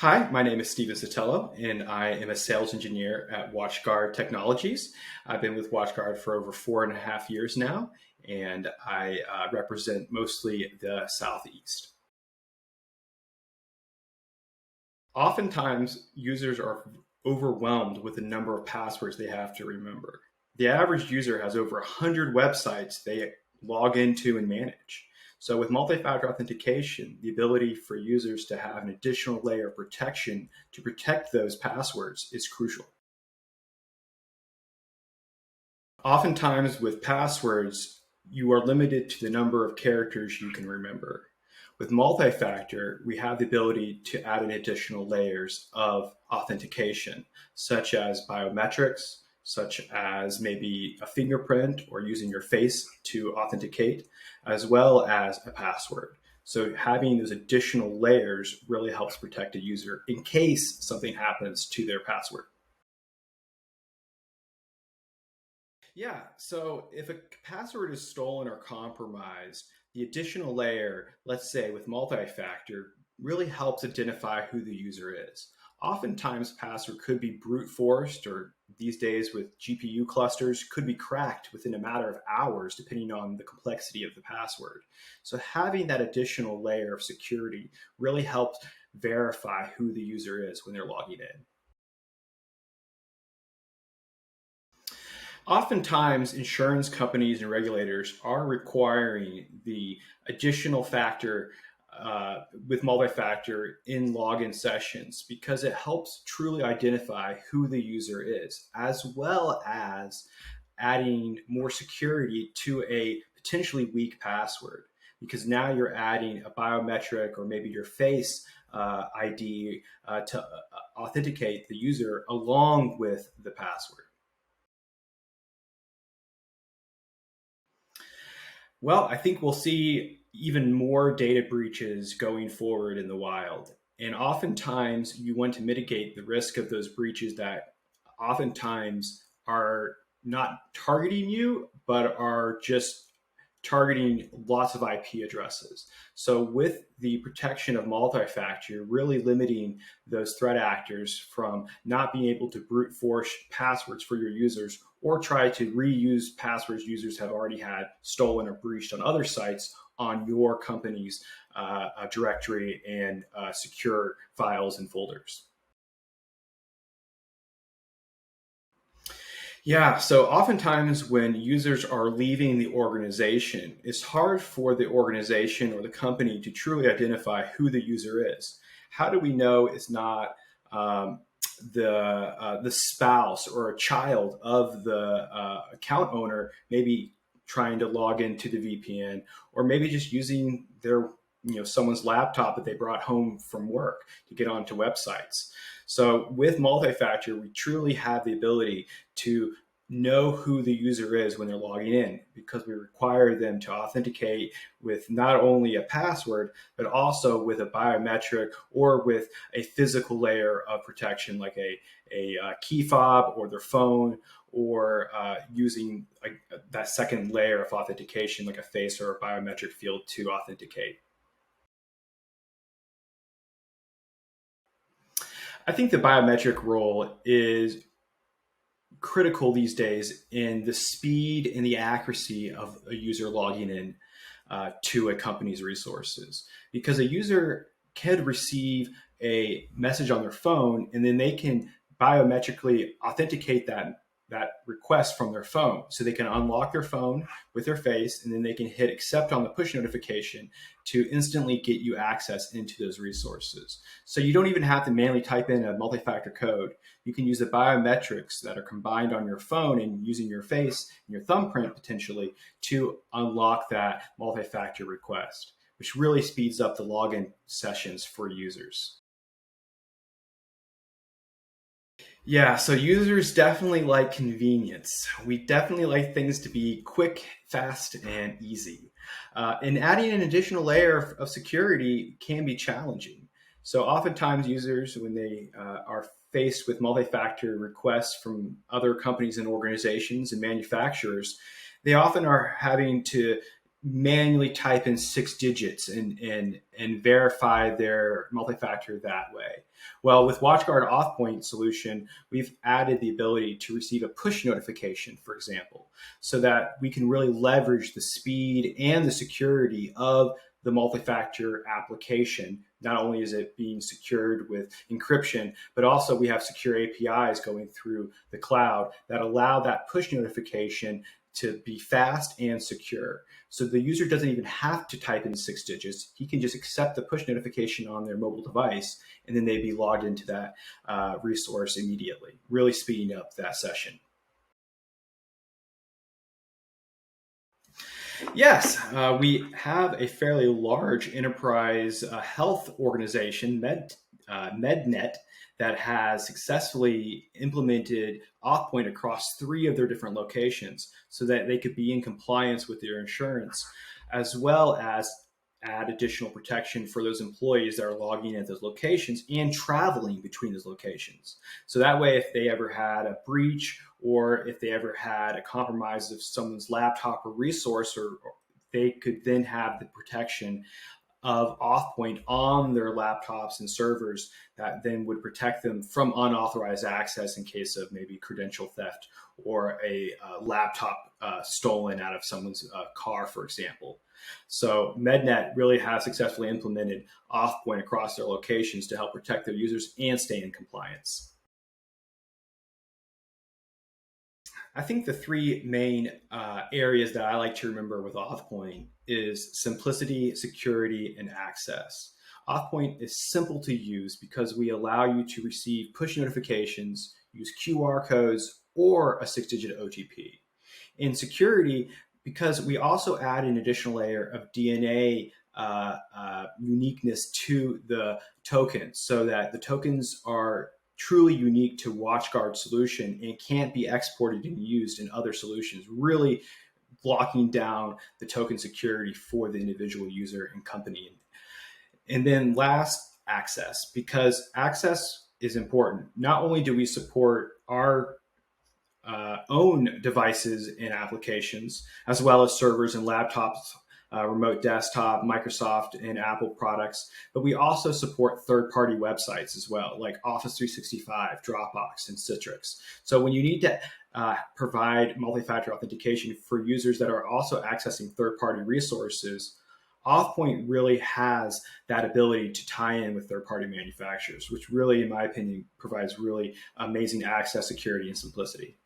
Hi, my name is Steven Sotelo, and I am a sales engineer at WatchGuard Technologies. I've been with WatchGuard for over 4.5 years now, and I represent mostly the Southeast. Oftentimes, users are overwhelmed with the number of passwords they have to remember. The average user has over 100 websites they log into and manage. So, with multi factor authentication, the ability for users to have an additional layer of protection to protect those passwords is crucial. Oftentimes, with passwords, you are limited to the number of characters you can remember. With multi-factor, we have the ability to add in additional layers of authentication, such as biometrics, such as maybe a fingerprint or using your face to authenticate, as well as a password. So having those additional layers really helps protect a user in case something happens to their password. Yeah, so if a password is stolen or compromised, the additional layer, let's say with multi-factor, really helps identify who the user is. Oftentimes, password could be brute forced, or these days with GPU clusters, could be cracked within a matter of hours, depending on the complexity of the password. So having that additional layer of security really helps verify who the user is when they're logging in. Oftentimes, insurance companies and regulators are requiring the additional factor with multi-factor in login sessions because it helps truly identify who the user is, as well as adding more security to a potentially weak password. Because now you're adding a biometric or maybe your face ID to authenticate the user along with the password. Well, I think we'll see even more data breaches going forward in the wild. And oftentimes, you want to mitigate the risk of those breaches that oftentimes are not targeting you, but are just targeting lots of IP addresses. So, with the protection of multi factor, you're really limiting those threat actors from not being able to brute force passwords for your users or try to reuse passwords users have already had stolen or breached on other sites on your company's directory and secure files and folders. Yeah, so oftentimes when users are leaving the organization, it's hard for the organization or the company to truly identify who the user is. How do we know it's not um, the spouse or a child of the account owner, maybe trying to log into the VPN, or maybe just using their someone's laptop that they brought home from work to get onto websites. So with multi-factor, we truly have the ability to know who the user is when they're logging in because we require them to authenticate with not only a password, but also with a biometric or with a physical layer of protection like a key fob or their phone or using that second layer of authentication like a face or a biometric field to authenticate. I think the biometric role is critical these days in the speed and the accuracy of a user logging in to a company's resources because a user can receive a message on their phone and then they can biometrically authenticate that request from their phone. So they can unlock their phone with their face and then they can hit accept on the push notification to instantly get you access into those resources. So you don't even have to manually type in a multi-factor code. You can use the biometrics that are combined on your phone and using your face and your thumbprint potentially to unlock that multi-factor request, which really speeds up the login sessions for users. Yeah, so users definitely like convenience. We definitely like things to be quick, fast, and easy. And adding an additional layer of security can be challenging. So oftentimes users, when they are faced with multi-factor requests from other companies and organizations and manufacturers, they often are having to manually type in 6 digits and verify their multi-factor that way. Well, with WatchGuard AuthPoint solution, we've added the ability to receive a push notification, for example, so that we can really leverage the speed and the security of the multi-factor application. Not only is it being secured with encryption, but also we have secure APIs going through the cloud that allow that push notification to be fast and secure. So the user doesn't even have to type in 6 digits. He can just accept the push notification on their mobile device, and then they'd be logged into that resource immediately, really speeding up that session. Yes, we have a fairly large enterprise health organization, MedNet, that has successfully implemented AuthPoint across 3 of their different locations so that they could be in compliance with their insurance, as well as add additional protection for those employees that are logging in at those locations and traveling between those locations. So that way, if they ever had a breach or if they ever had a compromise of someone's laptop or resource, or they could then have the protection of AuthPoint on their laptops and servers that then would protect them from unauthorized access in case of maybe credential theft or a laptop stolen out of someone's car, for example. So MedNet really has successfully implemented AuthPoint across their locations to help protect their users and stay in compliance. I think the 3 main areas that I like to remember with AuthPoint is simplicity, security, and access. AuthPoint is simple to use because we allow you to receive push notifications, use QR codes, or a 6-digit OTP. In security, because we also add an additional layer of DNA uniqueness to the tokens so that the tokens are truly unique to WatchGuard solution and can't be exported and used in other solutions, really blocking down the token security for the individual user and company. And then last, access, because access is important. Not only do we support our own devices and applications, as well as servers and laptops, remote desktop, Microsoft and Apple products, but we also support third-party websites as well, like Office 365, Dropbox, and Citrix. So when you need to provide multi-factor authentication for users that are also accessing third-party resources, AuthPoint really has that ability to tie in with third-party manufacturers, which really, in my opinion, provides really amazing access, security, and simplicity.